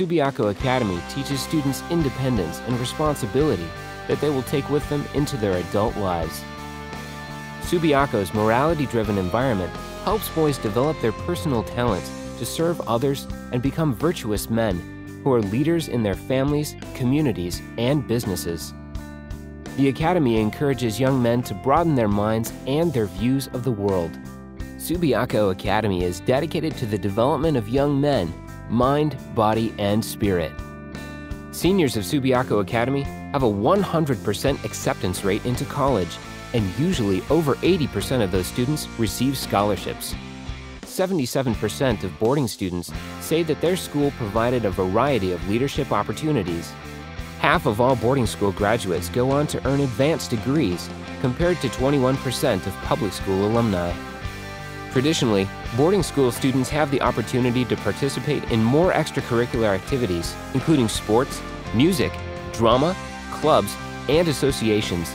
Subiaco Academy teaches students independence and responsibility that they will take with them into their adult lives. Subiaco's morality-driven environment helps boys develop their personal talents to serve others and become virtuous men who are leaders in their families, communities, and businesses. The Academy encourages young men to broaden their minds and their views of the world. Subiaco Academy is dedicated to the development of young men, mind, body, and spirit. Seniors of Subiaco Academy have a 100% acceptance rate into college, and usually over 80% of those students receive scholarships. 77% of boarding students say that their school provided a variety of leadership opportunities. Half of all boarding school graduates go on to earn advanced degrees, compared to 21% of public school alumni. Traditionally, boarding school students have the opportunity to participate in more extracurricular activities, including sports, music, drama, clubs, and associations.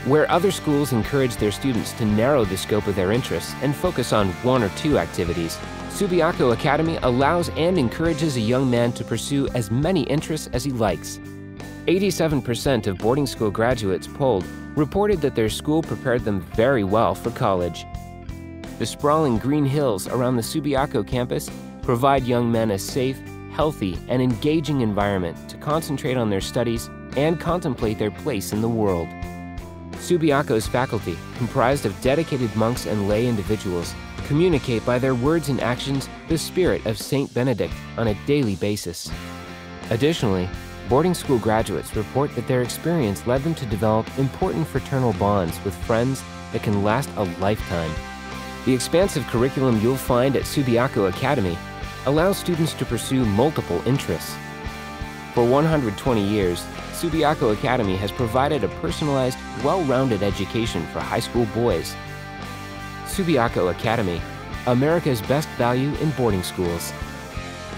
Where other schools encourage their students to narrow the scope of their interests and focus on one or two activities, Subiaco Academy allows and encourages a young man to pursue as many interests as he likes. 87% of boarding school graduates polled reported that their school prepared them very well for college. The sprawling green hills around the Subiaco campus provide young men a safe, healthy, and engaging environment to concentrate on their studies and contemplate their place in the world. Subiaco's faculty, comprised of dedicated monks and lay individuals, communicate by their words and actions the spirit of Saint Benedict on a daily basis. Additionally, boarding school graduates report that their experience led them to develop important fraternal bonds with friends that can last a lifetime. The expansive curriculum you'll find at Subiaco Academy allows students to pursue multiple interests. For 120 years, Subiaco Academy has provided a personalized, well-rounded education for high school boys. Subiaco Academy, America's best value in boarding schools.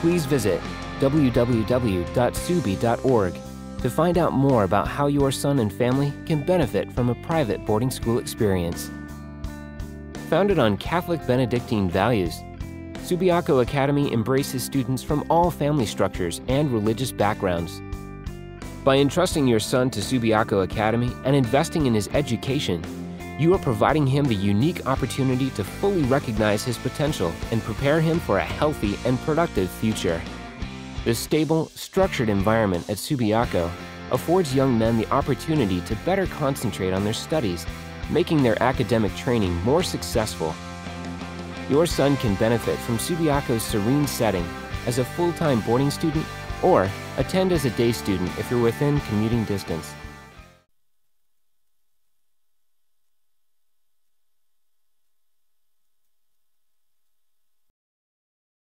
Please visit www.subi.org to find out more about how your son and family can benefit from a private boarding school experience. Founded on Catholic Benedictine values, Subiaco Academy embraces students from all family structures and religious backgrounds. By entrusting your son to Subiaco Academy and investing in his education, you are providing him the unique opportunity to fully recognize his potential and prepare him for a healthy and productive future. The stable, structured environment at Subiaco affords young men the opportunity to better concentrate on their studies, making their academic training more successful. Your son can benefit from Subiaco's serene setting as a full-time boarding student or attend as a day student if you're within commuting distance.